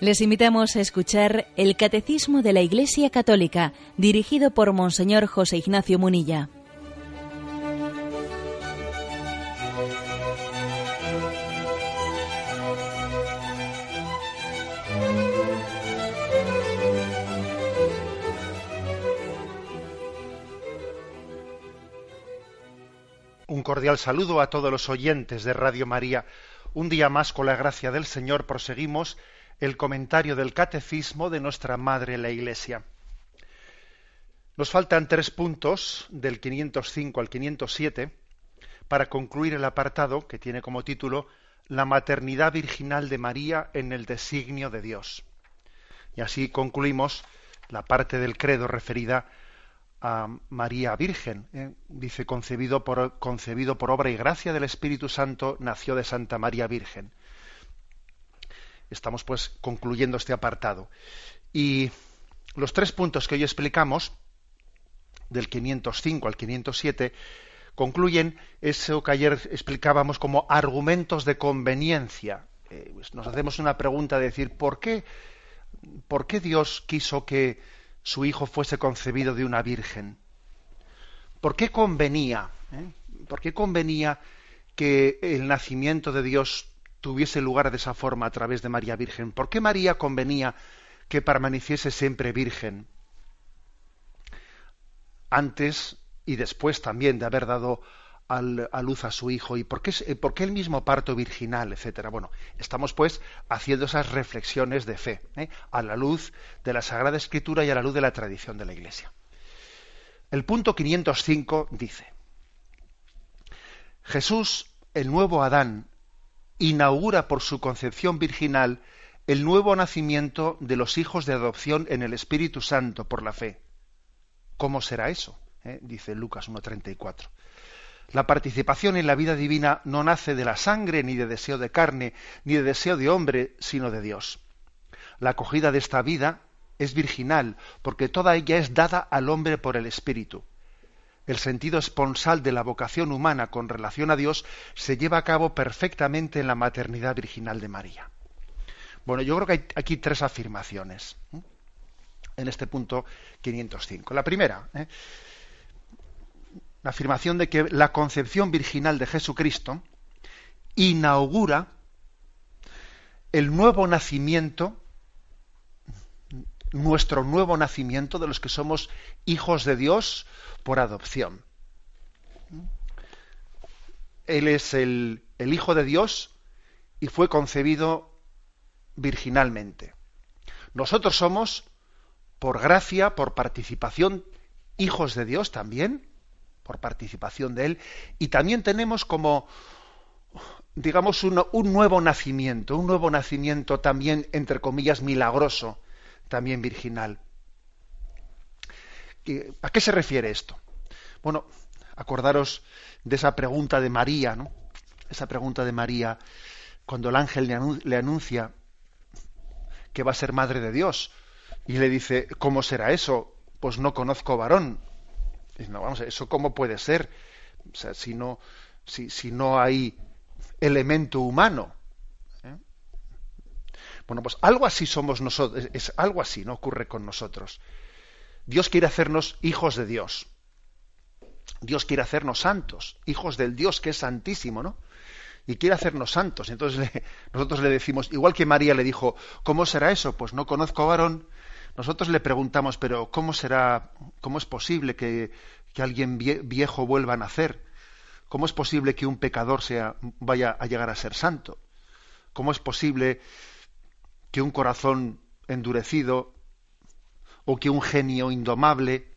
Les invitamos a escuchar el Catecismo de la Iglesia Católica, dirigido por Monseñor José Ignacio Munilla. Un cordial saludo a todos los oyentes de Radio María. Un día más, con la gracia del Señor, proseguimos el comentario del Catecismo de nuestra Madre la Iglesia. Nos faltan 3 puntos, del 505 al 507, para concluir el apartado que tiene como título La maternidad virginal de María en el designio de Dios. Y así concluimos la parte del credo referida a María Virgen. Dice, concebido por obra y gracia del Espíritu Santo, nació de Santa María Virgen. Estamos pues concluyendo este apartado. Y los 3 puntos que hoy explicamos, del 505 al 507, concluyen eso que ayer explicábamos como argumentos de conveniencia. Pues nos hacemos una pregunta de decir, ¿por qué Dios quiso que su hijo fuese concebido de una virgen? ¿Por qué convenía? ¿Por qué convenía que el nacimiento de Dios tuviese lugar de esa forma a través de María Virgen? ¿Por qué María convenía que permaneciese siempre virgen? Antes y después también de haber dado a luz a su hijo, y por qué el mismo parto virginal, etcétera. Bueno, estamos pues haciendo esas reflexiones de fe, a la luz de la Sagrada Escritura y a la luz de la tradición de la Iglesia. El punto 505 dice: Jesús, el nuevo Adán, inaugura por su concepción virginal el nuevo nacimiento de los hijos de adopción en el Espíritu Santo por la fe. ¿Cómo será eso? Dice Lucas 1:34. La participación en la vida divina no nace de la sangre, ni de deseo de carne, ni de deseo de hombre, sino de Dios. La acogida de esta vida es virginal, porque toda ella es dada al hombre por el Espíritu. El sentido esponsal de la vocación humana con relación a Dios se lleva a cabo perfectamente en la maternidad virginal de María. Bueno, yo creo que hay aquí 3 afirmaciones en este punto 505. La primera, la afirmación de que la concepción virginal de Jesucristo inaugura el nuevo nacimiento, nuestro nuevo nacimiento de los que somos hijos de Dios por adopción. Él es el Hijo de Dios y fue concebido virginalmente. Nosotros somos, por gracia, por participación, hijos de Dios también, por participación de Él, y también tenemos como, digamos, un nuevo nacimiento también, entre comillas, milagroso, también virginal. ¿A qué se refiere esto? Bueno, acordaros de esa pregunta de María, ¿no? Esa pregunta de María, cuando el ángel le anuncia que va a ser madre de Dios, y le dice, ¿cómo será eso? Pues no conozco varón. No, vamos, ¿eso cómo puede ser? O sea, si no hay elemento humano. Bueno, pues algo así somos nosotros, es algo así, ¿no? Ocurre con nosotros. Dios quiere hacernos hijos de Dios. Dios quiere hacernos santos, hijos del Dios que es santísimo, ¿no? Y quiere hacernos santos. Entonces nosotros le decimos, igual que María le dijo, ¿cómo será eso? Pues no conozco varón. Nosotros le preguntamos, pero ¿cómo es posible que alguien viejo vuelva a nacer? ¿Cómo es posible que un pecador vaya a llegar a ser santo? ¿Cómo es posible que un corazón endurecido, o que un genio indomable,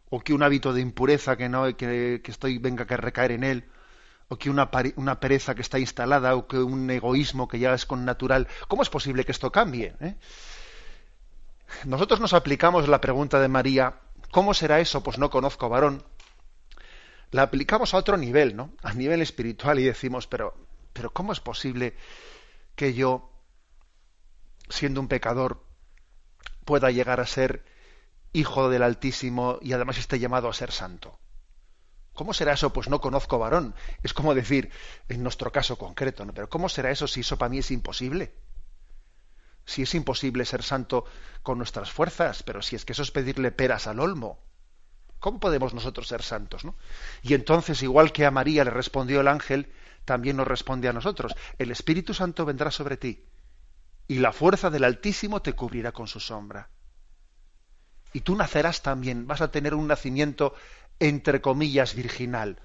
o que un hábito de impureza venga a recaer en él, o que una pereza que está instalada, o que un egoísmo que ya es connatural, ¿cómo es posible que esto cambie? Nosotros nos aplicamos la pregunta de María, ¿cómo será eso? Pues no conozco varón. La aplicamos a otro nivel, ¿no? A nivel espiritual, y decimos, pero ¿cómo es posible que yo, siendo un pecador, pueda llegar a ser hijo del Altísimo y además esté llamado a ser santo? ¿Cómo será eso? Pues no conozco varón. Es como decir, en nuestro caso concreto, ¿no? Pero ¿cómo será eso si eso para mí es imposible? Si es imposible ser santo con nuestras fuerzas, pero si es que eso es pedirle peras al olmo. ¿Cómo podemos nosotros ser santos, no? Y entonces, igual que a María le respondió el ángel, también nos responde a nosotros. El Espíritu Santo vendrá sobre ti y la fuerza del Altísimo te cubrirá con su sombra. Y tú nacerás también, vas a tener un nacimiento entre comillas virginal,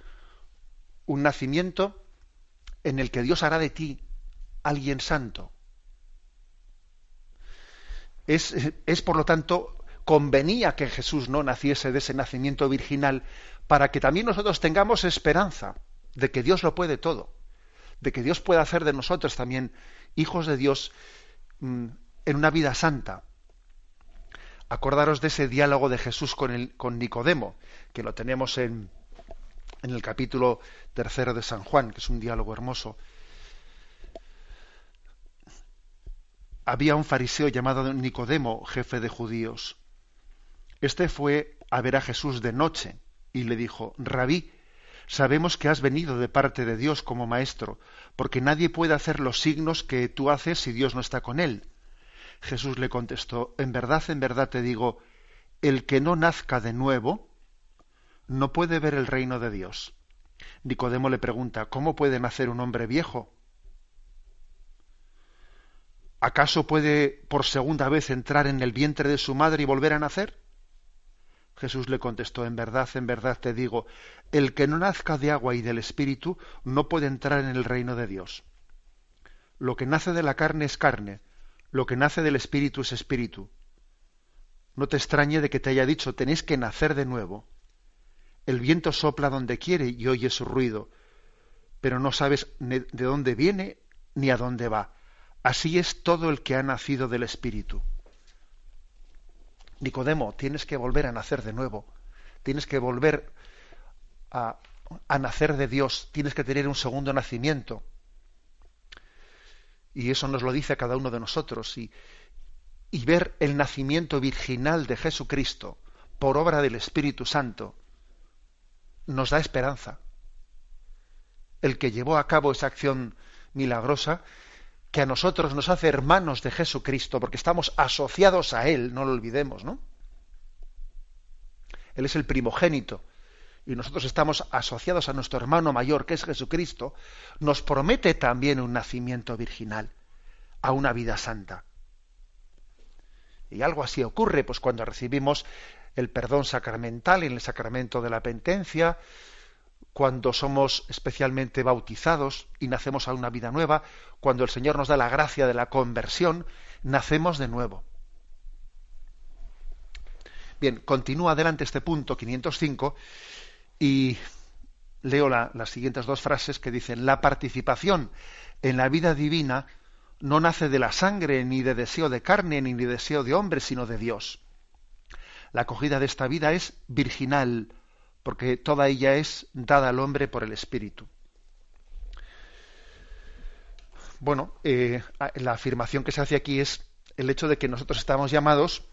un nacimiento en el que Dios hará de ti alguien santo. Es por lo tanto, convenía que Jesús no naciese de ese nacimiento virginal para que también nosotros tengamos esperanza de que Dios lo puede todo, de que Dios puede hacer de nosotros también hijos de Dios en una vida santa. Acordaros de ese diálogo de Jesús con Nicodemo, que lo tenemos en el capítulo 3 de San Juan, que es un diálogo hermoso. Había un fariseo llamado Nicodemo, jefe de judíos. Este fue a ver a Jesús de noche y le dijo: Rabí, sabemos que has venido de parte de Dios como maestro, porque nadie puede hacer los signos que tú haces si Dios no está con él. Jesús le contestó: en verdad te digo, el que no nazca de nuevo no puede ver el reino de Dios. Nicodemo le pregunta: ¿cómo puede nacer un hombre viejo? ¿Acaso puede por segunda vez entrar en el vientre de su madre y volver a nacer? Jesús le contestó: en verdad te digo, el que no nazca de agua y del Espíritu no puede entrar en el reino de Dios. Lo que nace de la carne es carne, lo que nace del Espíritu es espíritu. No te extrañe de que te haya dicho: tenéis que nacer de nuevo. El viento sopla donde quiere y oyes su ruido, pero no sabes de dónde viene ni a dónde va. Así es todo el que ha nacido del Espíritu. Nicodemo, tienes que volver a nacer de nuevo. Tienes que volver a nacer de Dios. Tienes que tener un segundo nacimiento. Y eso nos lo dice a cada uno de nosotros. Y ver el nacimiento virginal de Jesucristo por obra del Espíritu Santo nos da esperanza. El que llevó a cabo esa acción milagrosa, que a nosotros nos hace hermanos de Jesucristo, porque estamos asociados a Él, no lo olvidemos, ¿no? Él es el primogénito, y nosotros estamos asociados a nuestro hermano mayor, que es Jesucristo, nos promete también un nacimiento virginal, a una vida santa. Y algo así ocurre, pues cuando recibimos el perdón sacramental en el sacramento de la penitencia, cuando somos especialmente bautizados y nacemos a una vida nueva, cuando el Señor nos da la gracia de la conversión, nacemos de nuevo. Bien, continúa adelante este punto 505 y leo las siguientes dos frases que dicen: la participación en la vida divina no nace de la sangre, ni de deseo de carne, ni de deseo de hombre, sino de Dios. La acogida de esta vida es virginal, porque toda ella es dada al hombre por el Espíritu. Bueno, la afirmación que se hace aquí es el hecho de que nosotros estamos llamados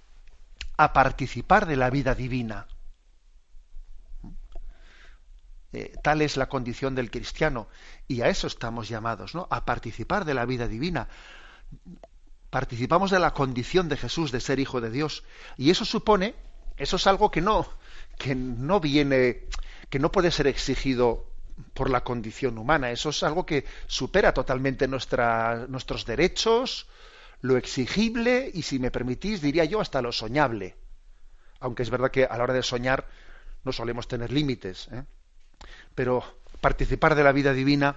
a participar de la vida divina. Tal es la condición del cristiano, y a eso estamos llamados, ¿no? A participar de la vida divina. Participamos de la condición de Jesús de ser hijo de Dios, y eso es algo que no viene, que no puede ser exigido por la condición humana. Eso es algo que supera totalmente nuestros derechos, lo exigible y, si me permitís, diría yo, hasta lo soñable. Aunque es verdad que a la hora de soñar no solemos tener límites, ¿eh? Pero participar de la vida divina,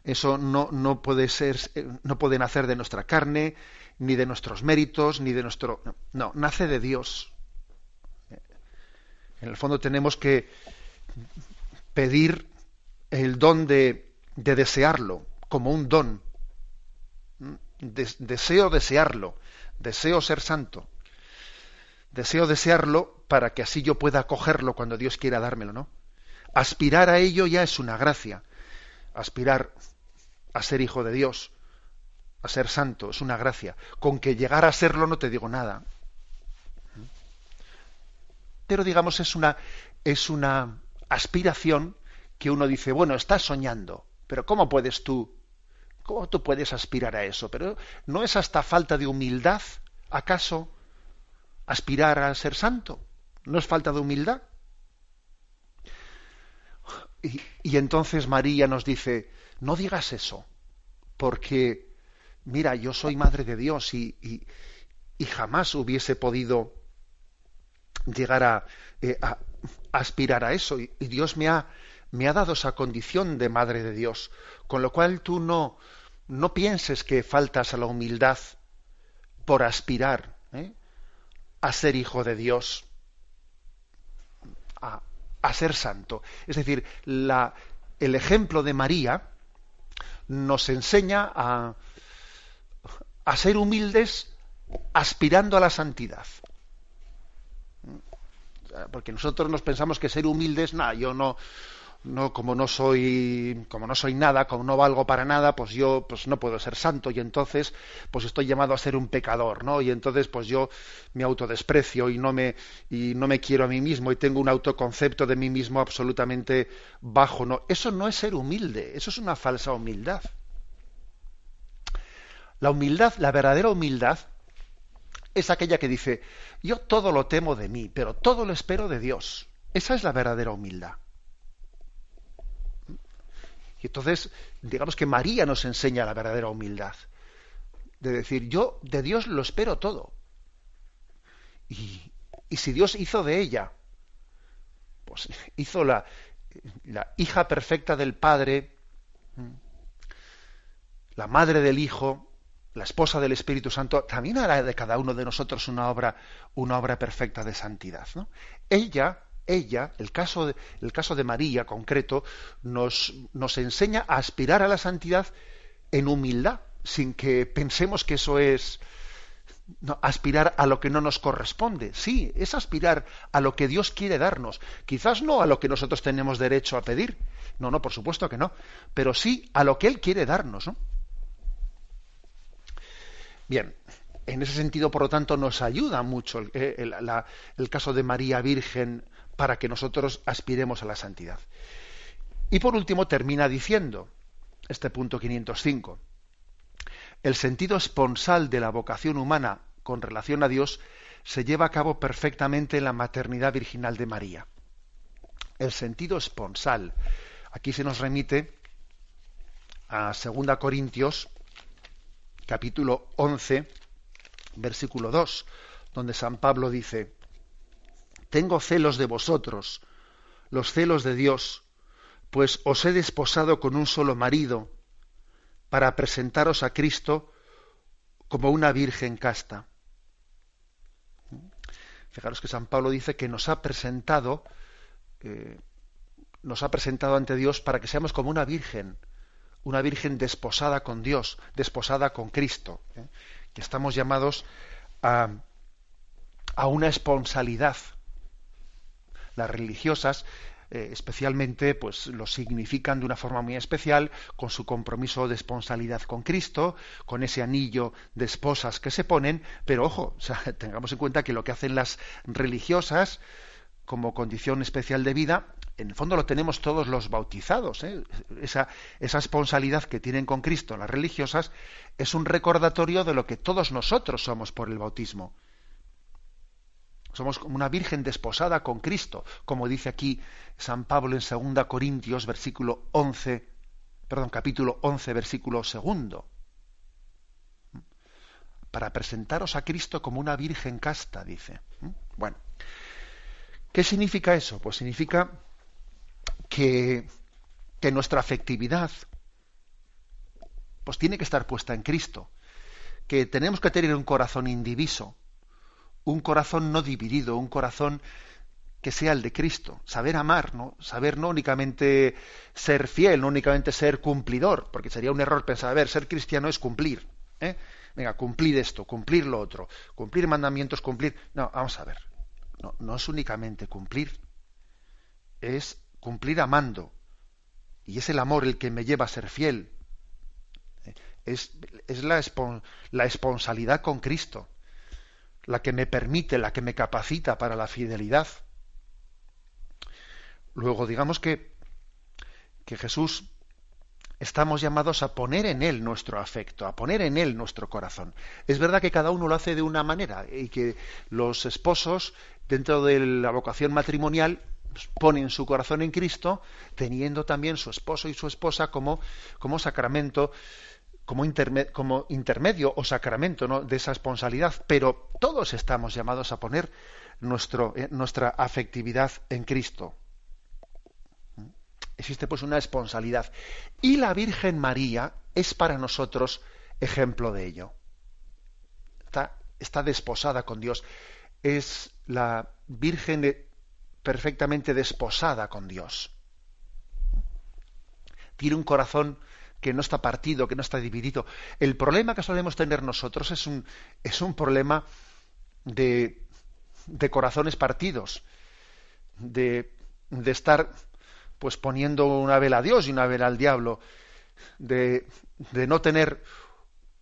eso no puede ser, no puede nacer de nuestra carne, ni de nuestros méritos, ni de nuestro... No, nace de Dios. En el fondo tenemos que pedir el don de desearlo, como un don. Deseo desearlo, deseo ser santo. Deseo desearlo para que así yo pueda acogerlo cuando Dios quiera dármelo, ¿no? Aspirar a ello ya es una gracia. Aspirar a ser hijo de Dios, a ser santo, es una gracia. Con que llegar a serlo no te digo nada. Pero digamos, es una aspiración que uno dice: bueno, estás soñando, pero ¿cómo puedes tú ¿Cómo tú puedes aspirar a eso? Pero ¿no es hasta falta de humildad, acaso, aspirar a ser santo? ¿No es falta de humildad? Y entonces María nos dice, no digas eso, porque, mira, yo soy madre de Dios y jamás hubiese podido llegar a aspirar a eso. Y Dios me ha dado esa condición de madre de Dios. Con lo cual tú no pienses que faltas a la humildad por aspirar a ser hijo de Dios, a ser santo. Es decir, el ejemplo de María nos enseña a ser humildes aspirando a la santidad. Porque nosotros nos pensamos que ser humildes, nada, yo no como no soy nada, como no valgo para nada, pues yo pues no puedo ser santo y entonces pues estoy llamado a ser un pecador, ¿no? Y entonces pues yo me autodesprecio y no me quiero a mí mismo y tengo un autoconcepto de mí mismo absolutamente bajo, ¿no? Eso no es ser humilde, eso es una falsa humildad. La humildad, la verdadera humildad es aquella que dice, yo todo lo temo de mí, pero todo lo espero de Dios. Esa es la verdadera humildad. Y entonces, digamos que María nos enseña la verdadera humildad. De decir, yo de Dios lo espero todo. Y si Dios hizo de ella, pues hizo la hija perfecta del Padre, la madre del Hijo, la esposa del Espíritu Santo, también hará de cada uno de nosotros una obra perfecta de santidad, ¿no? Ella, el caso de María concreto, nos enseña a aspirar a la santidad en humildad, sin que pensemos que eso es aspirar a lo que no nos corresponde. Sí, es aspirar a lo que Dios quiere darnos. Quizás no a lo que nosotros tenemos derecho a pedir. No, por supuesto que no. Pero sí a lo que Él quiere darnos, ¿no? Bien, en ese sentido, por lo tanto, nos ayuda mucho el caso de María Virgen para que nosotros aspiremos a la santidad. Y por último termina diciendo, este punto 505, el sentido esponsal de la vocación humana con relación a Dios se lleva a cabo perfectamente en la maternidad virginal de María. El sentido esponsal. Aquí se nos remite a 2 Corintios, capítulo 11, versículo 2, donde San Pablo dice, tengo celos de vosotros, los celos de Dios, pues os he desposado con un solo marido, para presentaros a Cristo como una virgen casta. Fijaros que San Pablo dice que nos ha presentado ante Dios para que seamos como una virgen desposada con Dios, desposada con Cristo, que estamos llamados a una esponsalidad. Las religiosas especialmente pues lo significan de una forma muy especial, con su compromiso de esponsalidad con Cristo, con ese anillo de esposas que se ponen, pero ojo, o sea, tengamos en cuenta que lo que hacen las religiosas como condición especial de vida, en el fondo lo tenemos todos los bautizados, ¿eh? Esa esponsalidad que tienen con Cristo las religiosas es un recordatorio de lo que todos nosotros somos por el bautismo. Somos como una virgen desposada con Cristo, como dice aquí San Pablo en 2 Corintios, capítulo 11, versículo 2. Para presentaros a Cristo como una virgen casta, dice. Bueno, ¿qué significa eso? Pues significa que nuestra afectividad pues tiene que estar puesta en Cristo, que tenemos que tener un corazón indiviso, un corazón no dividido, un corazón que sea el de Cristo, saber amar, ¿no? Saber no únicamente ser fiel, no únicamente ser cumplidor, porque sería un error pensar, a ver, ser cristiano es cumplir, venga, cumplir esto, cumplir lo otro, cumplir mandamientos, cumplir. No, vamos a ver, no es únicamente cumplir, es cumplir amando, y es el amor el que me lleva a ser fiel, es la esponsalidad con Cristo, la que me permite, la que me capacita para la fidelidad. Luego, digamos que Jesús estamos llamados a poner en Él nuestro afecto, a poner en Él nuestro corazón. Es verdad que cada uno lo hace de una manera y que los esposos, dentro de la vocación matrimonial, pues, ponen su corazón en Cristo, teniendo también su esposo y su esposa como sacramento, como intermedio o sacramento, ¿no?, de esa esponsalidad. Pero todos estamos llamados a poner nuestra afectividad en Cristo. Existe pues una esponsalidad. Y la Virgen María es para nosotros ejemplo de ello. Está desposada con Dios. Es la Virgen perfectamente desposada con Dios. Tiene un corazón que no está partido, que no está dividido. El problema que solemos tener nosotros es un problema de corazones partidos, de estar pues poniendo una vela a Dios y una vela al diablo, de no tener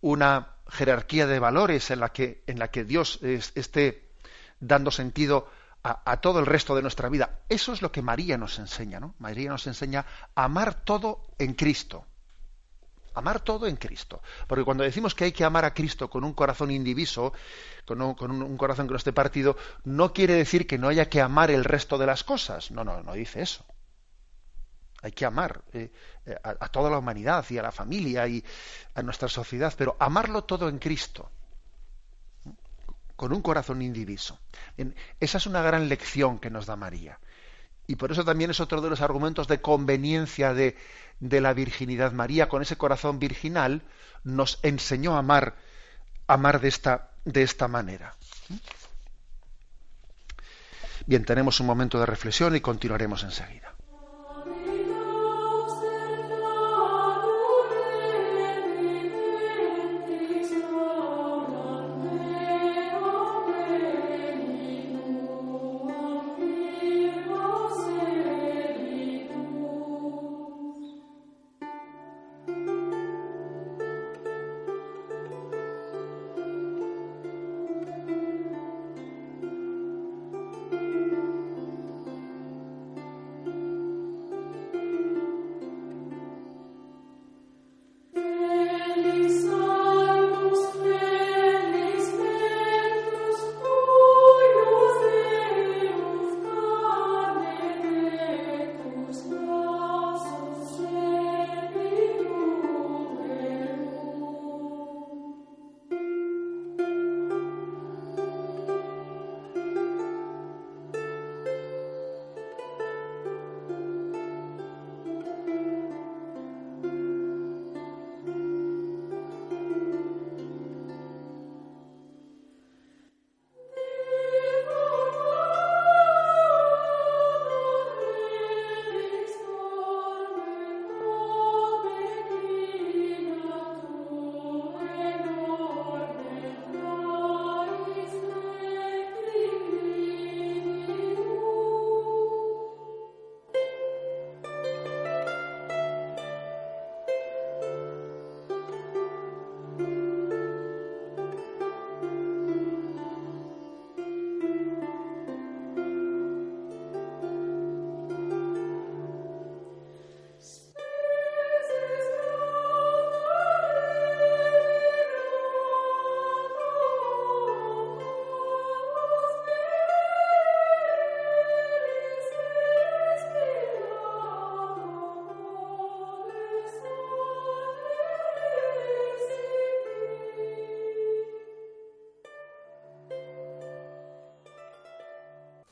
una jerarquía de valores en la que Dios esté dando sentido a todo el resto de nuestra vida. Eso es lo que María nos enseña, ¿no? María nos enseña a amar todo en Cristo. Amar todo en Cristo. Porque cuando decimos que hay que amar a Cristo con un corazón indiviso, con un corazón que no esté partido, no quiere decir que no haya que amar el resto de las cosas. No dice eso. Hay que amar a toda la humanidad y a la familia y a nuestra sociedad, pero amarlo todo en Cristo, con un corazón indiviso. Esa es una gran lección que nos da María. Y por eso también es otro de los argumentos de conveniencia de la virginidad. María, con ese corazón virginal, nos enseñó a amar de esta manera. Bien, tenemos un momento de reflexión y continuaremos enseguida.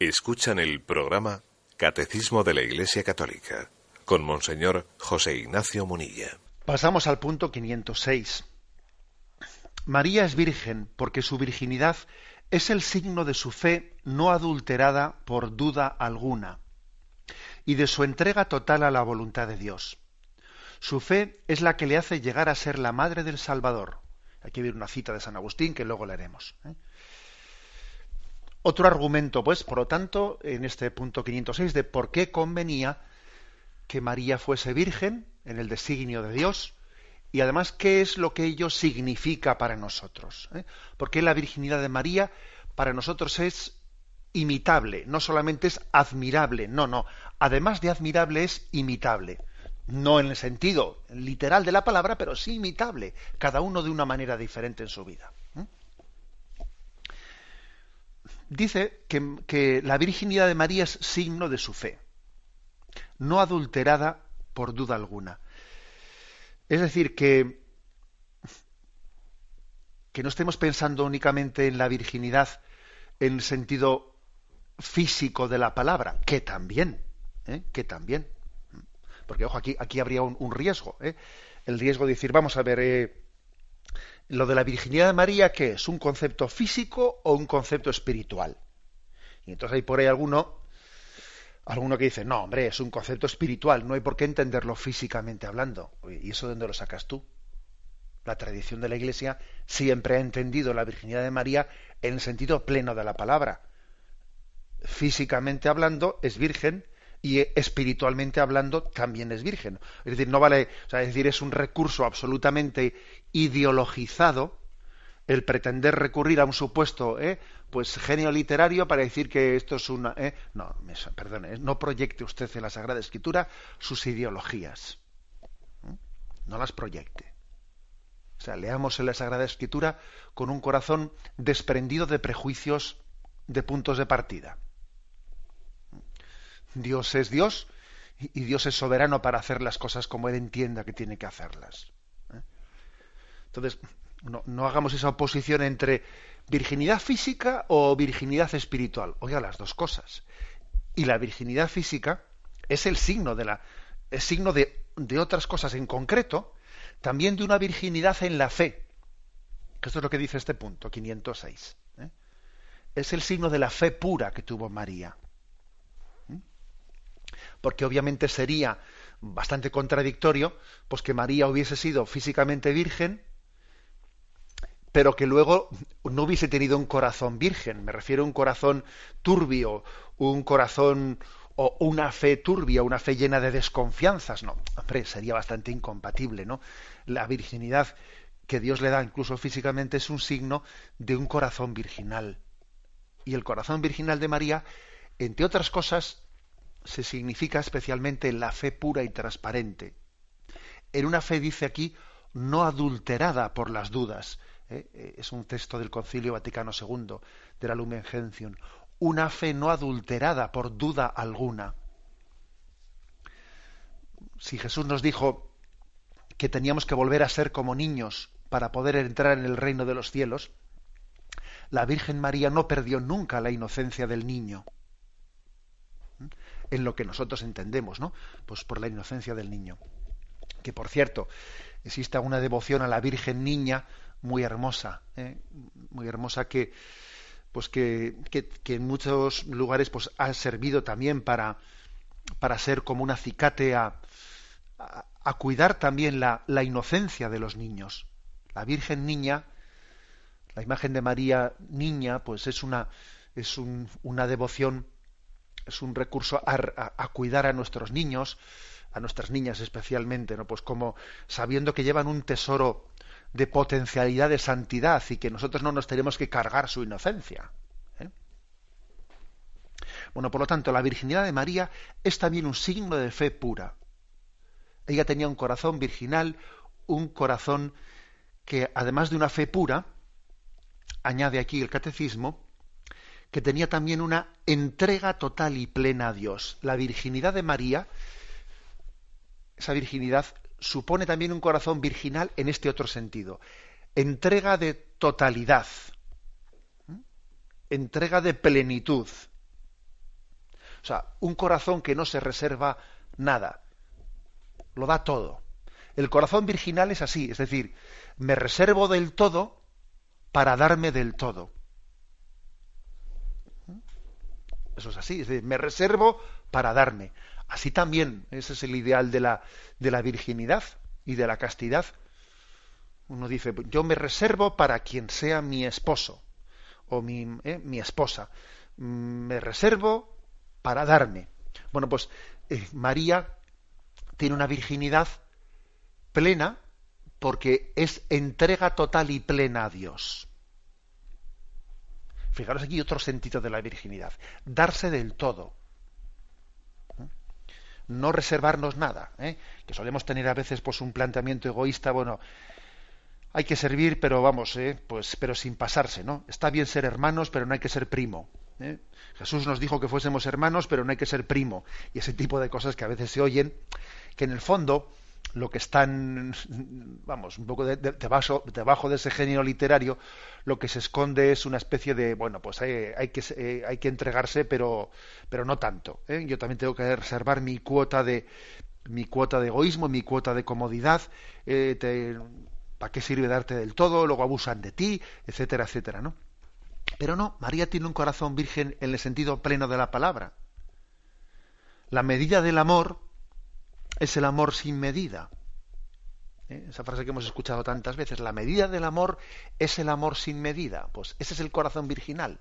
Escuchan el programa Catecismo de la Iglesia Católica con Monseñor José Ignacio Munilla. Pasamos al punto 506. María es virgen porque su virginidad es el signo de su fe no adulterada por duda alguna y de su entrega total a la voluntad de Dios. Su fe es la que le hace llegar a ser la madre del Salvador. Aquí viene una cita de San Agustín que luego leeremos. Otro argumento, pues, por lo tanto, en este punto 506, de por qué convenía que María fuese virgen en el designio de Dios y además qué es lo que ello significa para nosotros. Porque la virginidad de María para nosotros es imitable, no solamente es admirable, no, además de admirable es imitable. no en el sentido literal de la palabra, pero sí imitable, cada uno de una manera diferente en su vida. Dice que la virginidad de María es signo de su fe, no adulterada por duda alguna. Es decir, que no estemos pensando únicamente en la virginidad en el sentido físico de la palabra, que también. Porque, ojo, aquí habría un riesgo. El riesgo de decir, vamos a ver, lo de la virginidad de María, ¿qué es? ¿Un concepto físico o un concepto espiritual? Y entonces hay por ahí alguno que dice, no, hombre, es un concepto espiritual, no hay por qué entenderlo físicamente hablando. ¿Y eso de dónde lo sacas tú? La tradición de la Iglesia siempre ha entendido la virginidad de María en el sentido pleno de la palabra. Físicamente hablando es virgen y espiritualmente hablando también es virgen. Es decir, no vale, o sea, es decir, es un recurso absolutamente ideologizado el pretender recurrir a un supuesto pues genio literario para decir que esto es una perdone, no proyecte usted en la Sagrada Escritura sus ideologías. No las proyecte. O sea, leamos en la Sagrada Escritura con un corazón desprendido de prejuicios, de puntos de partida. Dios es Dios y Dios es soberano para hacer las cosas como Él entienda que tiene que hacerlas. Entonces, no hagamos esa oposición entre virginidad física o virginidad espiritual. Oiga, las dos cosas. Y la virginidad física es el signo de otras cosas en concreto, también de una virginidad en la fe. Esto es lo que dice este punto, 506. Es el signo de la fe pura que tuvo María. Porque obviamente sería bastante contradictorio pues que María hubiese sido físicamente virgen, pero que luego no hubiese tenido un corazón virgen. Me refiero a un corazón turbio, un corazón o una fe turbia, una fe llena de desconfianzas. No, hombre, sería bastante incompatible, ¿no? La virginidad que Dios le da, incluso físicamente, es un signo de un corazón virginal. Y el corazón virginal de María, entre otras cosas, se significa especialmente en la fe pura y transparente. En una fe, dice aquí, no adulterada por las dudas. Es un texto del Concilio Vaticano II, de la Lumen Gentium. Una fe no adulterada por duda alguna. Si Jesús nos dijo que teníamos que volver a ser como niños para poder entrar en el reino de los cielos, la Virgen María no perdió nunca la inocencia del niño. En lo que nosotros entendemos, ¿no? Pues por la inocencia del niño. Que, por cierto, existe una devoción a la Virgen Niña muy hermosa, que en muchos lugares pues ha servido también para ser como un acicate a cuidar también la inocencia de los niños. La Virgen Niña, la imagen de María Niña, pues es una devoción, es un recurso a cuidar a nuestros niños, a nuestras niñas especialmente, ¿no? Pues como sabiendo que llevan un tesoro de potencialidad de santidad y que nosotros no nos tenemos que cargar su inocencia. Bueno, por lo tanto, la virginidad de María es también un signo de fe pura. Ella tenía un corazón virginal, un corazón que, además de una fe pura, añade aquí el catecismo, que tenía también una entrega total y plena a Dios. La virginidad de María, esa virginidad, supone también un corazón virginal en este otro sentido. Entrega de totalidad, entrega de plenitud. O sea, un corazón que no se reserva nada, lo da todo. El corazón virginal es así, es decir, me reservo del todo para darme del todo. Eso es así, es decir, me reservo para darme. Así también, ese es el ideal de la virginidad y de la castidad. Uno dice, yo me reservo para quien sea mi esposo o mi esposa. Me reservo para darme. Bueno, pues María tiene una virginidad plena porque es entrega total y plena a Dios. Fijaros aquí otro sentido de la virginidad, darse del todo. no reservarnos nada, que solemos tener a veces pues un planteamiento egoísta, bueno, hay que servir, pero vamos, pues, pero sin pasarse, ¿no? Está bien ser hermanos, pero no hay que ser primo. Jesús nos dijo que fuésemos hermanos, pero no hay que ser primo. Y ese tipo de cosas que a veces se oyen, que en el fondo lo que están, vamos, un poco debajo de ese género literario, lo que se esconde es una especie de, bueno, pues hay que entregarse, pero no tanto. Yo también tengo que reservar mi cuota de egoísmo, mi cuota de comodidad. ¿Para qué sirve darte del todo? Luego abusan de ti, etcétera, etcétera, ¿no? Pero no, María tiene un corazón virgen en el sentido pleno de la palabra. La medida del amor es el amor sin medida. Esa frase que hemos escuchado tantas veces. La medida del amor es el amor sin medida. Pues ese es el corazón virginal.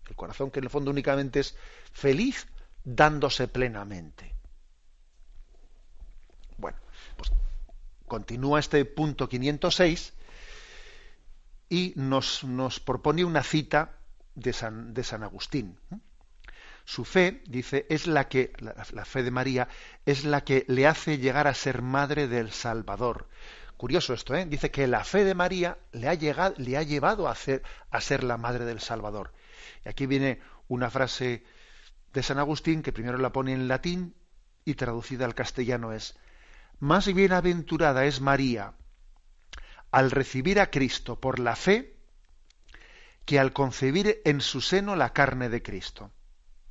El corazón que en el fondo únicamente es feliz dándose plenamente. Bueno, pues continúa este punto 506 y nos propone una cita de San Agustín. Su fe, dice, es la fe de María es la que le hace llegar a ser madre del Salvador. Curioso esto, dice que la fe de María le ha llevado a ser la madre del Salvador. Y aquí viene una frase de San Agustín que primero la pone en latín y traducida al castellano es: más bienaventurada es María al recibir a Cristo por la fe que al concebir en su seno la carne de Cristo.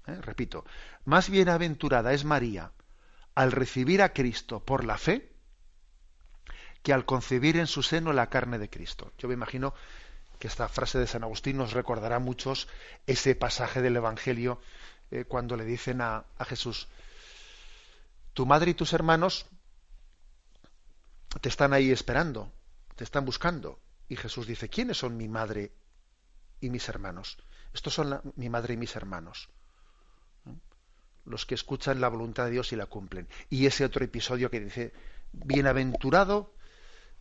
Repito, más bienaventurada es María al recibir a Cristo por la fe que al concebir en su seno la carne de Cristo. Yo me imagino que esta frase de San Agustín nos recordará a muchos ese pasaje del Evangelio cuando le dicen a Jesús: tu madre y tus hermanos te están ahí esperando, te están buscando. Y Jesús dice: ¿quiénes son mi madre y mis hermanos? Estos son mi madre y mis hermanos, los que escuchan la voluntad de Dios y la cumplen. Y ese otro episodio que dice: bienaventurado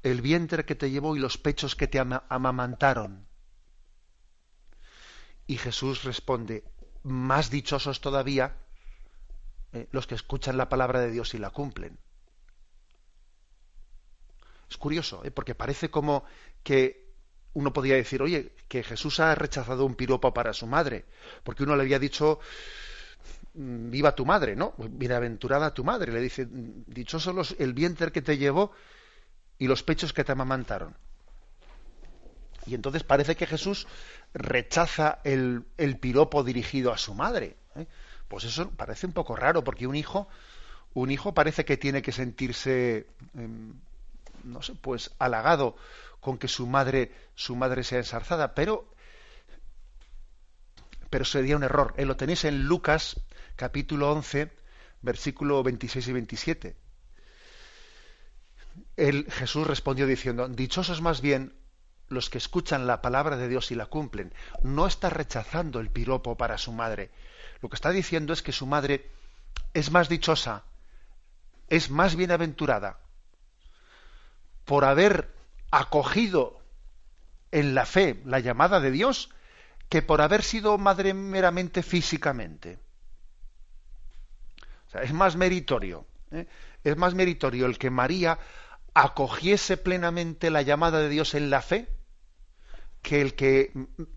el vientre que te llevó y los pechos que te amamantaron. Y Jesús responde: más dichosos todavía los que escuchan la palabra de Dios y la cumplen. Es curioso, porque parece como que uno podría decir: oye, que Jesús ha rechazado un piropo para su madre, porque uno le había dicho: viva tu madre, ¿no? Bienaventurada tu madre. Le dice: dichoso el vientre que te llevó y los pechos que te amamantaron. Y entonces parece que Jesús rechaza el piropo dirigido a su madre. Pues eso parece un poco raro, porque un hijo parece que tiene que sentirse, no sé, pues halagado con que su madre sea ensalzada, pero sería un error. Lo tenéis en Lucas capítulo 11, versículo 26 y 27. Jesús respondió diciendo: dichosos más bien los que escuchan la palabra de Dios y la cumplen. No está rechazando el piropo para su madre. Lo que está diciendo es que su madre es más dichosa, es más bienaventurada por haber acogido en la fe la llamada de Dios que por haber sido madre meramente físicamente. O sea, es más meritorio el que María acogiese plenamente la llamada de Dios en la fe que el que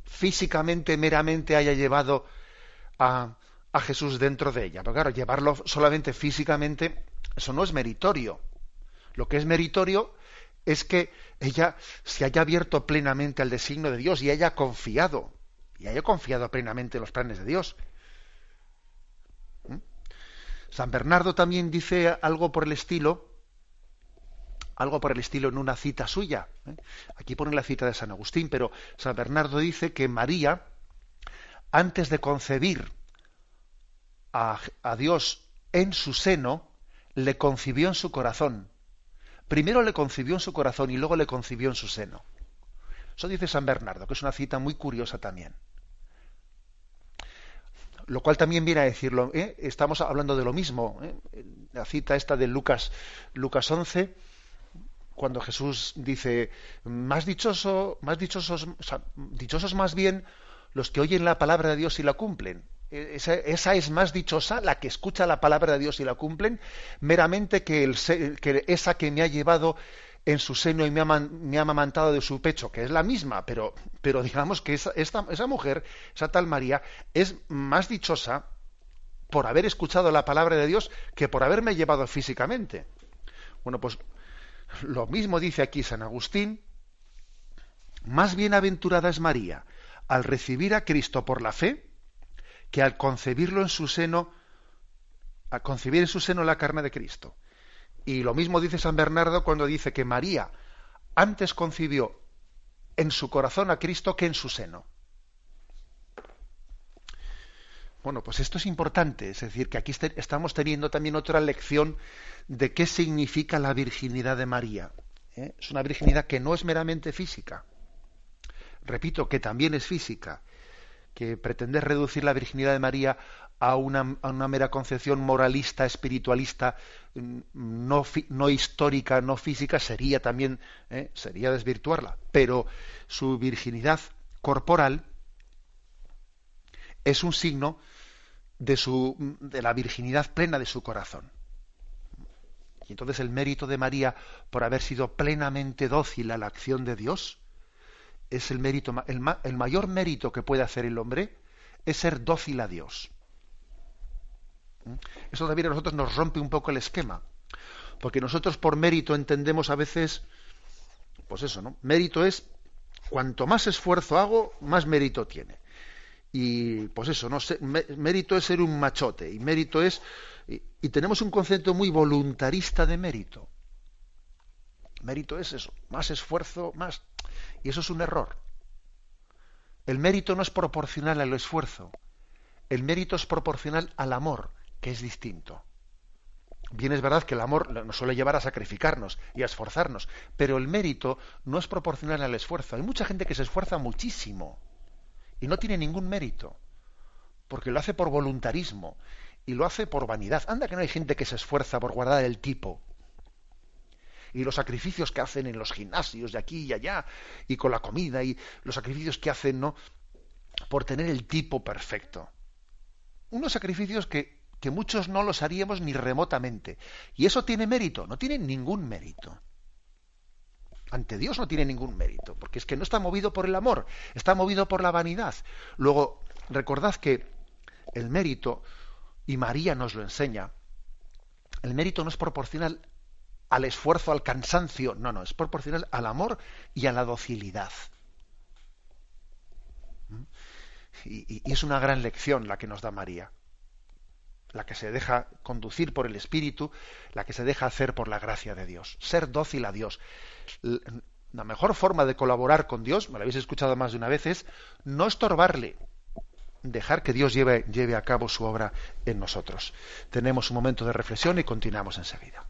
físicamente meramente haya llevado a Jesús dentro de ella. Pero claro, llevarlo solamente físicamente, eso no es meritorio. Lo que es meritorio es que ella se haya abierto plenamente al designio de Dios y haya confiado plenamente en los planes de Dios. San Bernardo también dice algo por el estilo en una cita suya. Aquí pone la cita de San Agustín, pero San Bernardo dice que María, antes de concebir a Dios en su seno, le concibió en su corazón. Primero le concibió en su corazón y luego le concibió en su seno. Eso dice San Bernardo, que es una cita muy curiosa también. Lo cual también viene a decirlo, estamos hablando de lo mismo. La cita esta de Lucas 11, cuando Jesús dice: dichosos más bien los que oyen la palabra de Dios y la cumplen. esa es más dichosa, la que escucha la palabra de Dios y la cumplen, meramente que esa que me ha llevado en su seno y me ha amamantado de su pecho, que es la misma, pero digamos que esa mujer, esa tal María, es más dichosa por haber escuchado la palabra de Dios que por haberme llevado físicamente. Bueno, pues lo mismo dice aquí San Agustín: más bienaventurada es María al recibir a Cristo por la fe que al concebirlo en su seno, a concebir en su seno la carne de Cristo. Y lo mismo dice San Bernardo cuando dice que María antes concibió en su corazón a Cristo que en su seno. Bueno, pues esto es importante, es decir, que aquí estamos teniendo también otra lección de qué significa la virginidad de María. Es una virginidad que no es meramente física. Repito, que también es física, que pretender reducir la virginidad de María a una mera concepción moralista, espiritualista, no histórica, no física, sería también, sería desvirtuarla. Pero su virginidad corporal es un signo de la virginidad plena de su corazón. Y entonces el mérito de María por haber sido plenamente dócil a la acción de Dios es el mérito, el mayor mérito que puede hacer el hombre es ser dócil a Dios. Eso también a nosotros nos rompe un poco el esquema, porque nosotros por mérito entendemos a veces, pues eso, ¿no? Mérito es cuanto más esfuerzo hago, más mérito tiene. Y pues eso, no sé, mérito es ser un machote, y mérito es, y tenemos un concepto muy voluntarista de mérito. Mérito es eso, más esfuerzo, más. Y eso es un error. El mérito no es proporcional al esfuerzo. El mérito es proporcional al amor, que es distinto. Bien es verdad que el amor nos suele llevar a sacrificarnos y a esforzarnos, pero el mérito no es proporcional al esfuerzo. Hay mucha gente que se esfuerza muchísimo y no tiene ningún mérito, porque lo hace por voluntarismo y lo hace por vanidad. Anda que no hay gente que se esfuerza por guardar el tipo. Y los sacrificios que hacen en los gimnasios de aquí y allá, y con la comida, y los sacrificios que hacen, ¿no?, por tener el tipo perfecto. Unos sacrificios que muchos no los haríamos ni remotamente. Y eso tiene mérito, no tiene ningún mérito. Ante Dios no tiene ningún mérito, porque es que no está movido por el amor, está movido por la vanidad. Luego, recordad que el mérito, y María nos lo enseña, el mérito no es proporcional al esfuerzo, al cansancio, no, es proporcional al amor y a la docilidad. Y es una gran lección la que nos da María, la que se deja conducir por el Espíritu, la que se deja hacer por la gracia de Dios, ser dócil a Dios. La mejor forma de colaborar con Dios, me lo habéis escuchado más de una vez, es no estorbarle, dejar que Dios lleve a cabo su obra en nosotros. Tenemos un momento de reflexión y continuamos enseguida.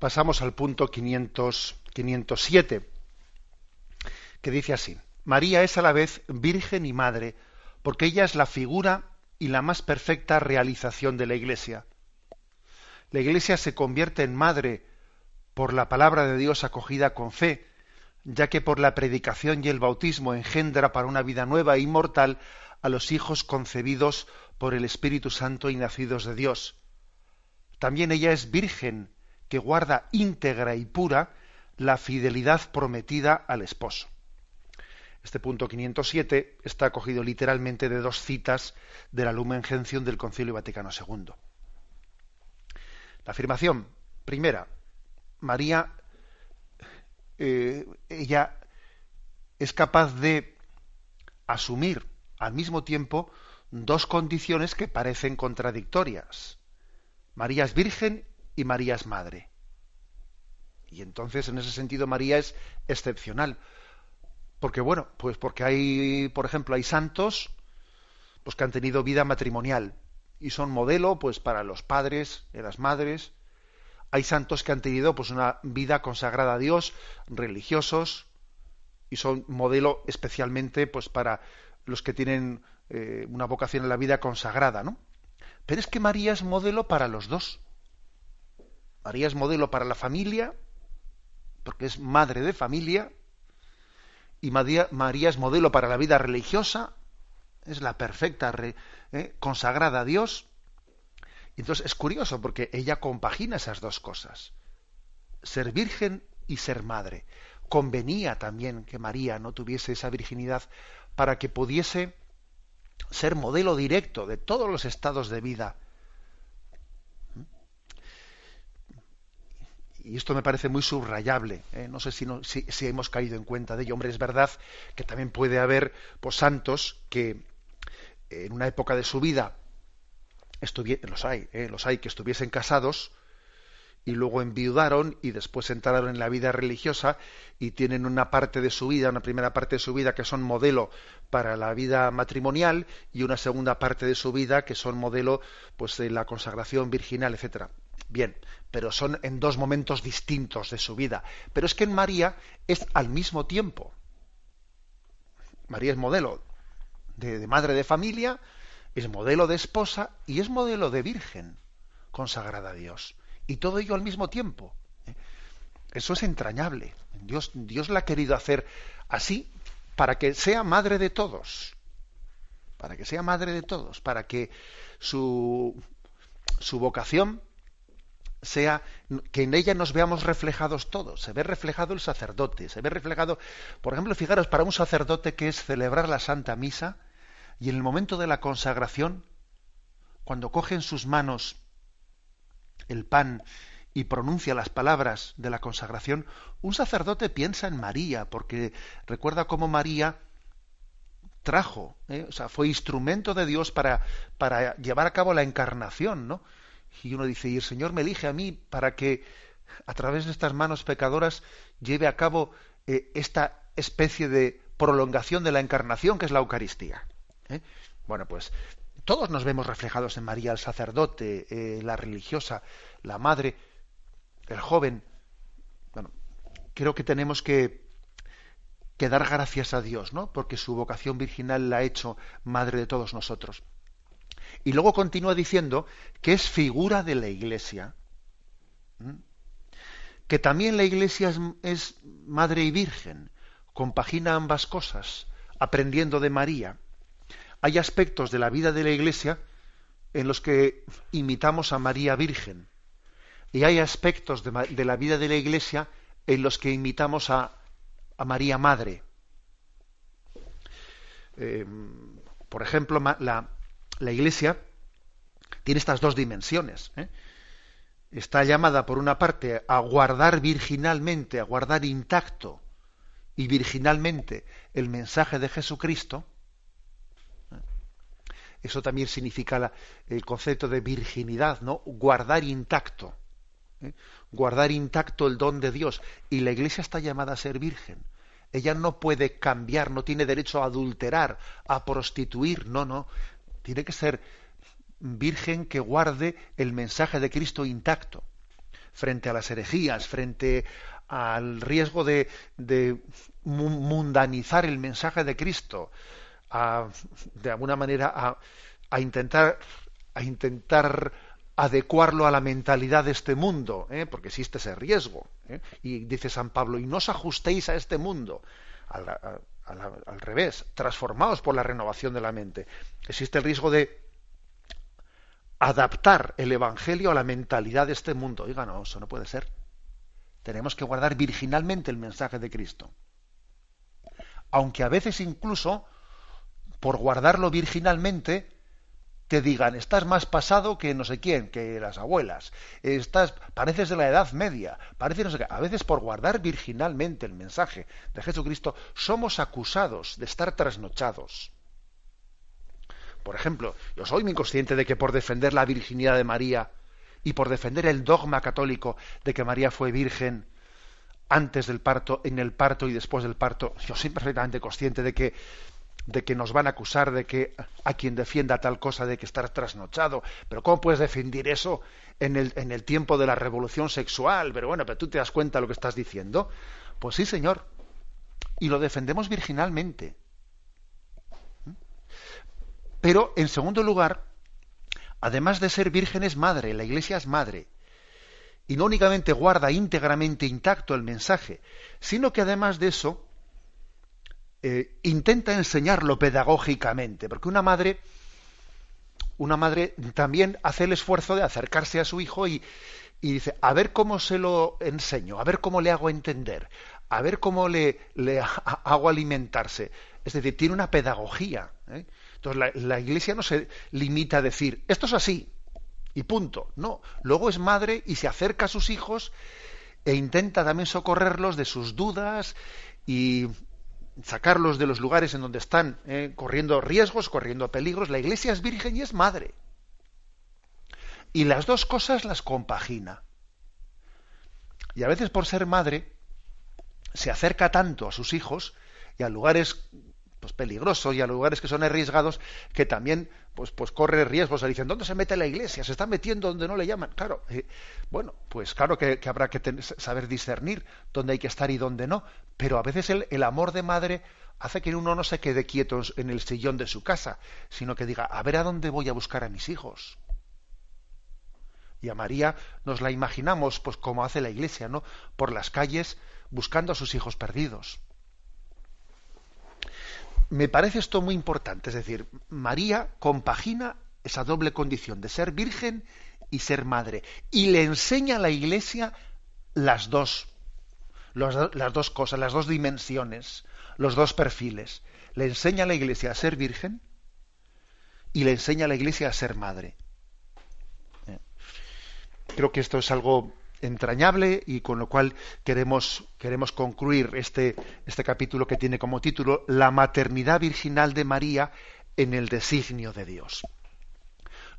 pasamos al punto 507, que dice así: María es a la vez virgen y madre, porque ella es la figura y la más perfecta realización de la Iglesia. La Iglesia se convierte en madre por la palabra de Dios acogida con fe, ya que por la predicación y el bautismo engendra para una vida nueva e inmortal a los hijos concebidos por el Espíritu Santo y nacidos de Dios. También ella es virgen, que guarda íntegra y pura la fidelidad prometida al esposo. Este punto 507 está cogido literalmente de dos citas de la Lumen Gentium del Concilio Vaticano II. La afirmación primera: María, ella es capaz de asumir al mismo tiempo dos condiciones que parecen contradictorias. María es virgen y María es madre. Y entonces, en ese sentido, María es excepcional. Porque, bueno, pues porque hay, por ejemplo, hay santos pues que han tenido vida matrimonial y son modelo pues para los padres y las madres. Hay santos que han tenido pues una vida consagrada a Dios, religiosos, y son modelo especialmente pues para los que tienen una vocación en la vida consagrada, ¿no? Pero es que María es modelo para los dos. María es modelo para la familia, porque es madre de familia, y María es modelo para la vida religiosa, es la perfecta consagrada a Dios. Y entonces es curioso porque ella compagina esas dos cosas, ser virgen y ser madre. Convenía también que María no tuviese esa virginidad para que pudiese ser modelo directo de todos los estados de vida. Y esto me parece muy subrayable, ¿eh? No sé si hemos caído en cuenta de ello. Hombre, es verdad que también puede haber pues, santos que en una época de su vida, los hay que estuviesen casados y luego enviudaron y después entraron en la vida religiosa y tienen una parte de su vida, una primera parte de su vida que son modelo para la vida matrimonial y una segunda parte de su vida que son modelo pues de la consagración virginal, etcétera. Bien, pero son en dos momentos distintos de su vida. Pero es que en María es al mismo tiempo. María es modelo de madre de familia, es modelo de esposa y es modelo de virgen consagrada a Dios. Y todo ello al mismo tiempo. Eso es entrañable. Dios la ha querido hacer así para que sea madre de todos. Para que sea madre de todos. Para que su vocación sea que en ella nos veamos reflejados todos. Se ve reflejado el sacerdote, se ve reflejado, por ejemplo, fijaros, para un sacerdote que es celebrar la Santa Misa y en el momento de la consagración, cuando coge en sus manos el pan y pronuncia las palabras de la consagración, un sacerdote piensa en María, porque recuerda cómo María trajo, o sea, fue instrumento de Dios para llevar a cabo la encarnación, ¿no? Y uno dice, y el Señor me elige a mí para que a través de estas manos pecadoras lleve a cabo esta especie de prolongación de la encarnación que es la Eucaristía. Bueno, pues todos nos vemos reflejados en María, el sacerdote, la religiosa, la madre, el joven. Bueno, creo que tenemos que dar gracias a Dios, ¿no? Porque su vocación virginal la ha hecho madre de todos nosotros. Y luego continúa diciendo que es figura de la Iglesia. Que también la Iglesia es madre y virgen. Compagina ambas cosas, aprendiendo de María. Hay aspectos de la vida de la Iglesia en los que imitamos a María Virgen. Y hay aspectos de la vida de la Iglesia en los que imitamos a María Madre. Por ejemplo, la Iglesia tiene estas dos dimensiones. Está llamada, por una parte, a guardar virginalmente, a guardar intacto y virginalmente el mensaje de Jesucristo. Eso también significa el concepto de virginidad, ¿no? Guardar intacto. Guardar intacto el don de Dios. Y la Iglesia está llamada a ser virgen. Ella no puede cambiar, no tiene derecho a adulterar, a prostituir, no. Tiene que ser virgen que guarde el mensaje de Cristo intacto. frente a las herejías, frente al riesgo de mundanizar el mensaje de Cristo, de alguna manera a intentar adecuarlo a la mentalidad de este mundo, porque existe ese riesgo. Y dice San Pablo, y no os ajustéis a este mundo, al revés, transformaos por la renovación de la mente. Existe el riesgo de adaptar el Evangelio a la mentalidad de este mundo. Oiga, no, eso no puede ser. Tenemos que guardar virginalmente el mensaje de Cristo. Aunque a veces incluso, por guardarlo virginalmente, te digan, estás más pasado que no sé quién, que las abuelas, pareces de la Edad Media, pareces no sé qué. A veces por guardar virginalmente el mensaje de Jesucristo, somos acusados de estar trasnochados. Por ejemplo, yo soy muy consciente de que por defender la virginidad de María y por defender el dogma católico de que María fue virgen antes del parto, en el parto y después del parto, yo soy perfectamente consciente de que nos van a acusar de que a quien defienda tal cosa de que estar trasnochado. Pero ¿cómo puedes defender eso en el tiempo de la revolución sexual? Pero bueno, pero tú te das cuenta de lo que estás diciendo. Pues sí, señor. Y lo defendemos virginalmente. Pero, en segundo lugar, además de ser virgen es madre, la Iglesia es madre. Y no únicamente guarda íntegramente intacto el mensaje, sino que además de eso intenta enseñarlo pedagógicamente, porque una madre también hace el esfuerzo de acercarse a su hijo y dice, a ver cómo se lo enseño, a ver cómo le hago entender, a ver cómo le hago alimentarse. Es decir, tiene una pedagogía. Entonces la Iglesia no se limita a decir, esto es así, y punto. No, luego es madre y se acerca a sus hijos e intenta también socorrerlos de sus dudas y sacarlos de los lugares en donde están corriendo riesgos, corriendo peligros. La Iglesia es virgen y es madre. Y las dos cosas las compagina. Y a veces por ser madre se acerca tanto a sus hijos y a lugares peligrosos y a lugares que son arriesgados que también pues corre riesgos. Se dicen, ¿dónde se mete la Iglesia? Se está metiendo donde no le llaman. Claro, pues claro que habrá que saber discernir dónde hay que estar y dónde no, pero a veces el amor de madre hace que uno no se quede quieto en el sillón de su casa, sino que diga, a ver a dónde voy a buscar a mis hijos. Y a María nos la imaginamos pues como hace la Iglesia, ¿no? Por las calles buscando a sus hijos perdidos. Me parece esto muy importante, es decir, María compagina esa doble condición de ser virgen y ser madre, y le enseña a la Iglesia las dos cosas, las dos dimensiones, los dos perfiles. Le enseña a la Iglesia a ser virgen y le enseña a la Iglesia a ser madre. Creo que esto es algo entrañable y con lo cual queremos concluir este capítulo que tiene como título La maternidad virginal de María en el designio de Dios.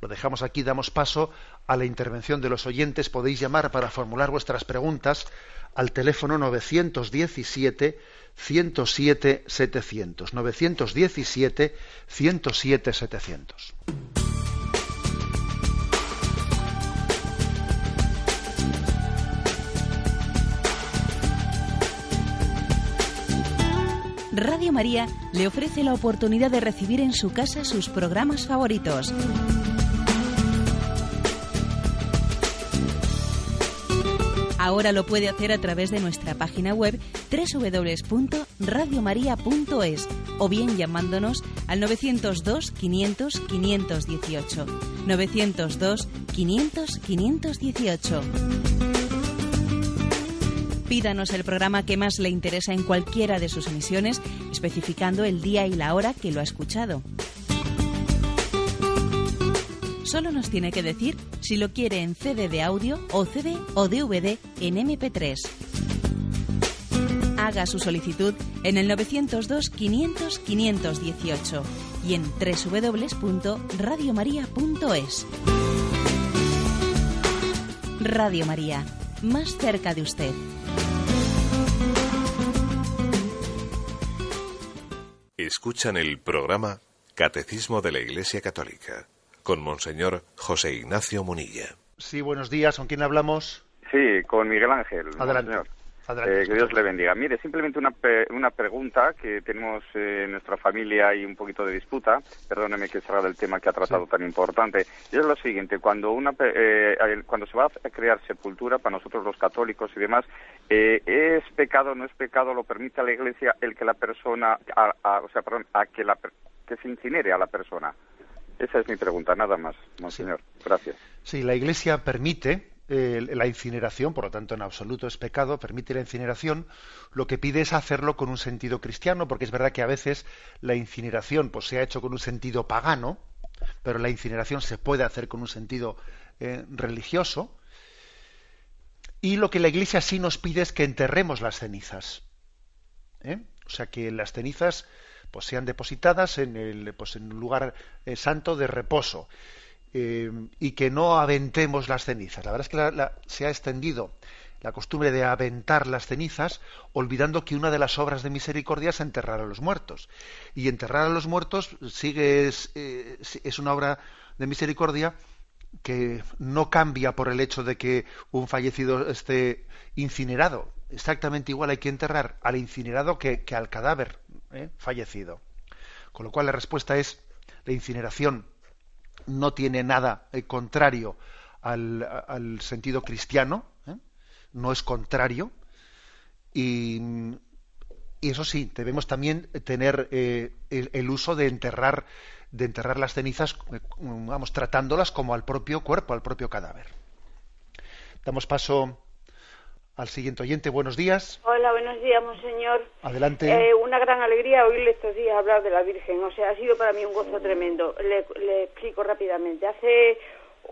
Lo dejamos aquí, damos paso a la intervención de los oyentes. Podéis llamar para formular vuestras preguntas al teléfono 917 107 700 917 107 700. Radio María le ofrece la oportunidad de recibir en su casa sus programas favoritos. Ahora lo puede hacer a través de nuestra página web www.radiomaria.es o bien llamándonos al 902 500 518. 902 500 518. Pídanos el programa que más le interesa en cualquiera de sus emisiones, especificando el día y la hora que lo ha escuchado. Solo nos tiene que decir si lo quiere en CD de audio o CD o DVD en MP3. Haga su solicitud en el 902 500 518 y en www.radiomaria.es. Radio María, más cerca de usted. Escuchan el programa Catecismo de la Iglesia Católica con Monseñor José Ignacio Munilla. Sí, buenos días. ¿Con quién hablamos? Sí, con Miguel Ángel. Adelante. Señor. Adelante, Que Dios le bendiga. Mire, simplemente una pregunta que tenemos en nuestra familia y un poquito de disputa. Perdóneme que he cerrado el tema que ha tratado tan importante. Y es lo siguiente, cuando cuando se va a crear sepultura, para nosotros los católicos y demás, ¿es pecado, no es pecado, lo permite la Iglesia el que la persona, que se incinere a la persona? Esa es mi pregunta, nada más, monseñor. Gracias. Sí, la Iglesia permite la incineración, por lo tanto en absoluto es pecado, permite la incineración. Lo que pide es hacerlo con un sentido cristiano, porque es verdad que a veces la incineración pues se ha hecho con un sentido pagano, pero la incineración se puede hacer con un sentido religioso. Y lo que la Iglesia sí nos pide es que enterremos las cenizas, o sea, que las cenizas pues sean depositadas en un lugar santo de reposo. Y que no aventemos las cenizas. La verdad es que se ha extendido la costumbre de aventar las cenizas, olvidando que una de las obras de misericordia es enterrar a los muertos. Y enterrar a los muertos es una obra de misericordia que no cambia por el hecho de que un fallecido esté incinerado. Exactamente igual hay que enterrar al incinerado que al cadáver fallecido. Con lo cual la respuesta es: la incineración no tiene nada contrario al sentido cristiano, no es contrario, y eso sí, debemos también tener el uso de enterrar las cenizas, tratándolas como al propio cuerpo, al propio cadáver. Damos paso al siguiente oyente. Buenos días. Hola, buenos días, monseñor. Adelante. Una gran alegría oírle estos días hablar de la Virgen. O sea, ha sido para mí un gozo tremendo. Le explico rápidamente. Hace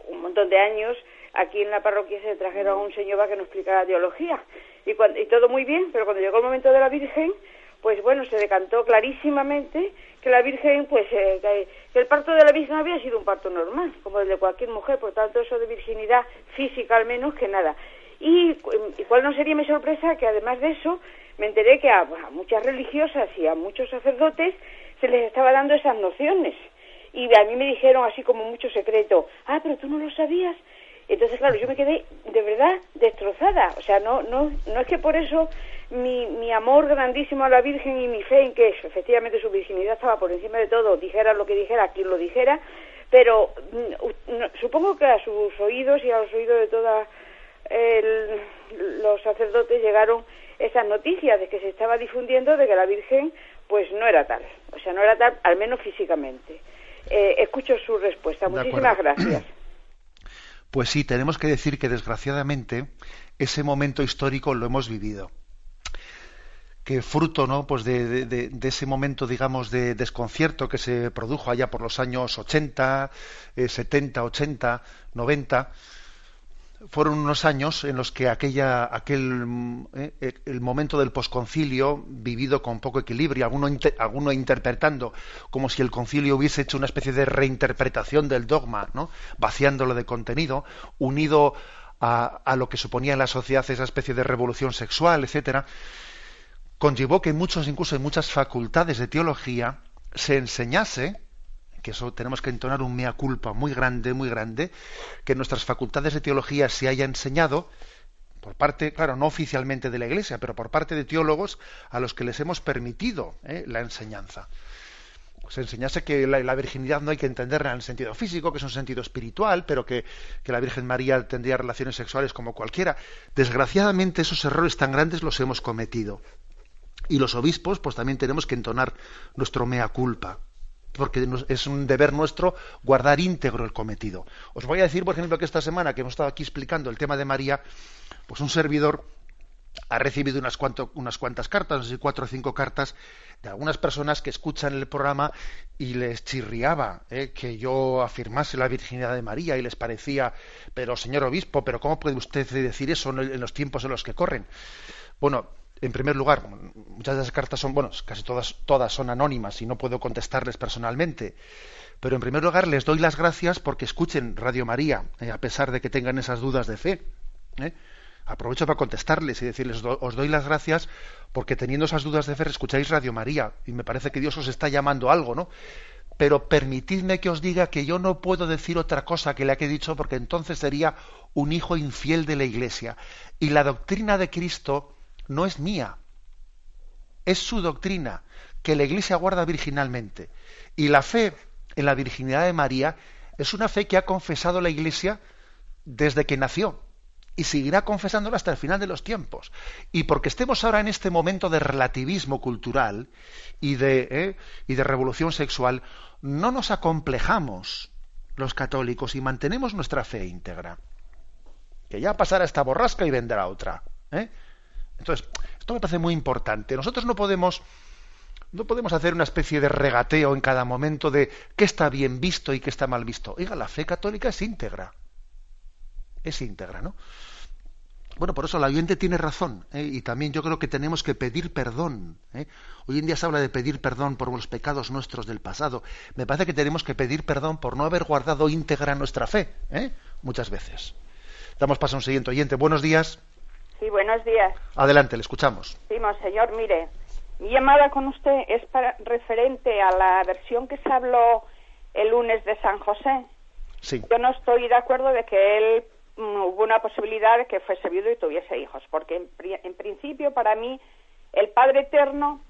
un montón de años, aquí en la parroquia se trajeron a un señor para que nos explicara teología. Y todo muy bien, pero cuando llegó el momento de la Virgen, pues bueno, se decantó clarísimamente que la Virgen, pues que el parto de la Virgen había sido un parto normal, como el de cualquier mujer. Por tanto, eso de virginidad física al menos que nada. Y cuál no sería mi sorpresa que además de eso me enteré que a muchas religiosas y a muchos sacerdotes se les estaba dando esas nociones. Y a mí me dijeron así como mucho secreto: pero tú no lo sabías. Entonces, claro, yo me quedé de verdad destrozada. O sea, no es que por eso mi amor grandísimo a la Virgen y mi fe en que efectivamente su virginidad estaba por encima de todo, dijera lo que dijera, quien lo dijera, pero supongo que a sus oídos y a los oídos de todas los sacerdotes llegaron esas noticias de que se estaba difundiendo de que la Virgen pues no era tal, o sea, no era tal, al menos físicamente. Escucho su respuesta. Muchísimas gracias. Pues sí, tenemos que decir que desgraciadamente ese momento histórico lo hemos vivido, que fruto, ¿no?, pues de ese momento, digamos, de desconcierto que se produjo allá por los años 80, 70, 80, 90, fueron unos años en los que el momento del posconcilio, vivido con poco equilibrio, alguno interpretando como si el concilio hubiese hecho una especie de reinterpretación del dogma, ¿no?, vaciándolo de contenido, unido a lo que suponía en la sociedad esa especie de revolución sexual, etcétera, conllevó que incluso en muchas facultades de teología se enseñase, que eso tenemos que entonar un mea culpa muy grande, que en nuestras facultades de teología se haya enseñado, por parte, claro, no oficialmente de la Iglesia, pero por parte de teólogos a los que les hemos permitido la enseñanza. Se enseñase que la virginidad no hay que entenderla en el sentido físico, que es un sentido espiritual, pero que la Virgen María tendría relaciones sexuales como cualquiera. Desgraciadamente esos errores tan grandes los hemos cometido. Y los obispos, pues también tenemos que entonar nuestro mea culpa, porque es un deber nuestro guardar íntegro el cometido. Os voy a decir, por ejemplo, que esta semana que hemos estado aquí explicando el tema de María, pues un servidor ha recibido unas cuantas cartas, no sé si 4 o 5 cartas, de algunas personas que escuchan el programa y les chirriaba que yo afirmase la virginidad de María, y les parecía: pero señor obispo, pero ¿cómo puede usted decir eso en los tiempos en los que corren? Bueno, en primer lugar, muchas de esas cartas son, casi todas son anónimas y no puedo contestarles personalmente. Pero en primer lugar les doy las gracias porque escuchen Radio María, a pesar de que tengan esas dudas de fe. Aprovecho para contestarles y decirles: os doy las gracias porque teniendo esas dudas de fe escucháis Radio María y me parece que Dios os está llamando a algo, ¿no? pero permitidme que os diga que yo no puedo decir otra cosa que la que he dicho, porque entonces sería un hijo infiel de la Iglesia. Y la doctrina de Cristo no es mía, es su doctrina, que la Iglesia guarda virginalmente. Y la fe en la virginidad de María es una fe que ha confesado la Iglesia desde que nació y seguirá confesándola hasta el final de los tiempos. Y porque estemos ahora en este momento de relativismo cultural y de revolución sexual, no nos acomplejamos los católicos y mantenemos nuestra fe íntegra. Que ya pasará esta borrasca y vendrá otra. Entonces, esto me parece muy importante. Nosotros no podemos hacer una especie de regateo en cada momento de qué está bien visto y qué está mal visto. Oiga, la fe católica es íntegra. Es íntegra, ¿no? Bueno, por eso la oyente tiene razón, y también yo creo que tenemos que pedir perdón. Hoy en día se habla de pedir perdón por los pecados nuestros del pasado. Me parece que tenemos que pedir perdón por no haber guardado íntegra nuestra fe, muchas veces. Damos paso a un siguiente oyente. Buenos días. Sí, buenos días. Adelante, le escuchamos. Sí, monseñor, mire, mi llamada con usted es referente a la versión que se habló el lunes de San José. Sí. Yo no estoy de acuerdo de que él hubo una posibilidad de que fuese viudo y tuviese hijos, porque en principio para mí el Padre Eterno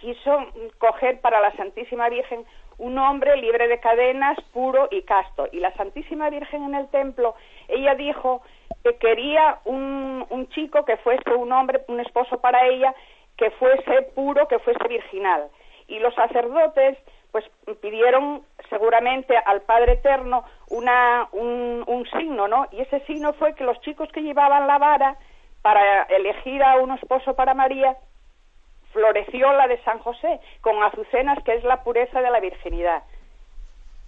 quiso coger para la Santísima Virgen un hombre libre de cadenas, puro y casto, y la Santísima Virgen en el templo, ella dijo que quería un chico que fuese un hombre, un esposo para ella, que fuese puro, que fuese virginal, y los sacerdotes pues pidieron seguramente al Padre Eterno un signo, ¿no? Y ese signo fue que los chicos que llevaban la vara para elegir a un esposo para María, floreció la de San José, con azucenas, que es la pureza de la virginidad.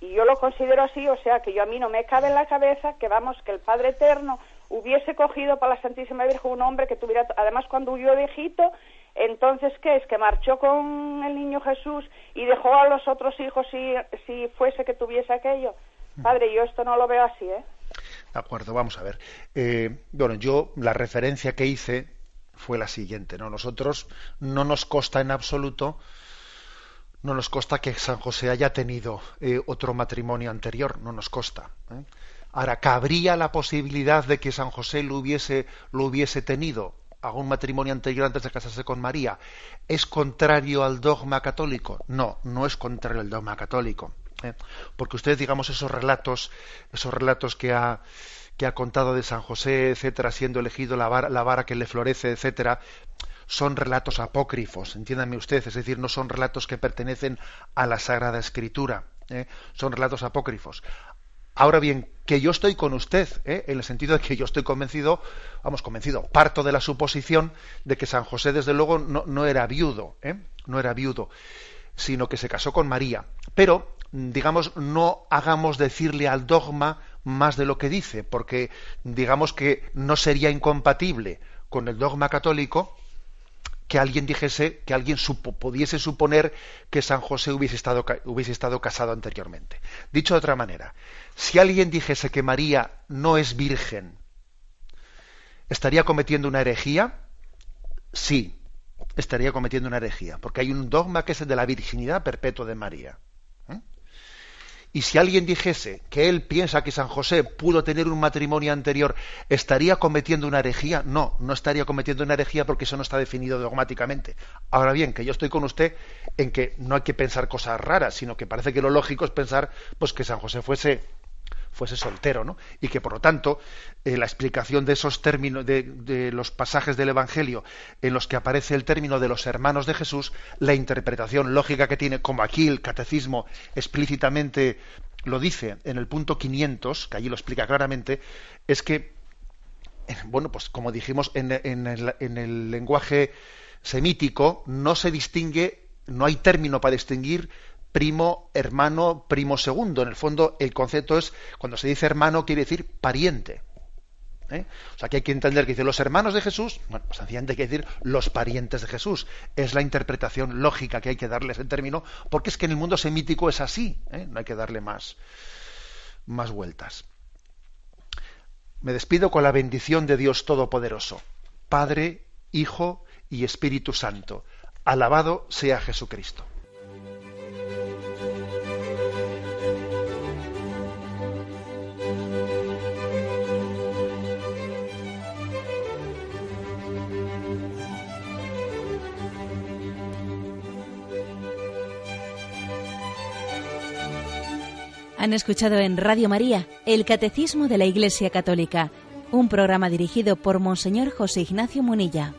Y yo lo considero así, o sea, que a mí no me cabe en la cabeza que el Padre Eterno hubiese cogido para la Santísima Virgen un hombre que tuviera, además cuando huyó de Egipto, entonces, ¿qué es? Que marchó con el niño Jesús y dejó a los otros hijos si fuese que tuviese aquello. Padre, yo esto no lo veo así, ¿eh? De acuerdo, vamos a ver. Bueno, yo la referencia que hice fue la siguiente, ¿no? Nosotros no nos consta en absoluto, no nos consta que San José haya tenido otro matrimonio anterior, no nos consta. Ahora, ¿cabría la posibilidad de que San José lo hubiese tenido a un matrimonio anterior antes de casarse con María? ¿Es contrario al dogma católico? No, no es contrario al dogma católico. Porque usted, digamos, esos relatos que ha contado de San José, etcétera, siendo elegido la vara que le florece, etcétera, son relatos apócrifos, entiéndame usted, es decir, no son relatos que pertenecen a la Sagrada Escritura, son relatos apócrifos. Ahora bien, que yo estoy con usted, en el sentido de que yo estoy convencido, parto de la suposición de que San José, desde luego, no era viudo, sino que se casó con María. Pero, digamos, no hagamos decirle al dogma más de lo que dice, porque digamos que no sería incompatible con el dogma católico que alguien pudiese suponer que San José hubiese estado casado anteriormente. Dicho de otra manera, si alguien dijese que María no es virgen, ¿estaría cometiendo una herejía? Sí, estaría cometiendo una herejía, porque hay un dogma que es el de la virginidad perpetua de María. Y si alguien dijese que él piensa que San José pudo tener un matrimonio anterior, ¿estaría cometiendo una herejía? No, no estaría cometiendo una herejía, porque eso no está definido dogmáticamente. Ahora bien, que yo estoy con usted en que no hay que pensar cosas raras, sino que parece que lo lógico es pensar pues que San José fuese soltero, ¿no? Y que por lo tanto la explicación de esos términos de los pasajes del Evangelio en los que aparece el término de los hermanos de Jesús, la interpretación lógica que tiene, como aquí el catecismo explícitamente lo dice en el punto 500, que allí lo explica claramente, es que, bueno, pues como dijimos, en el lenguaje semítico no se distingue, no hay término para distinguir primo, hermano, primo segundo. En el fondo, el concepto es, cuando se dice hermano, quiere decir pariente. O sea, que hay que entender que dice los hermanos de Jesús, bueno, pues sencillamente hay que decir los parientes de Jesús. Es la interpretación lógica que hay que darle a ese término, porque es que en el mundo semítico es así, no hay que darle más vueltas. Me despido con la bendición de Dios Todopoderoso, Padre, Hijo y Espíritu Santo. Alabado sea Jesucristo. Han escuchado en Radio María el Catecismo de la Iglesia Católica, un programa dirigido por Monseñor José Ignacio Munilla.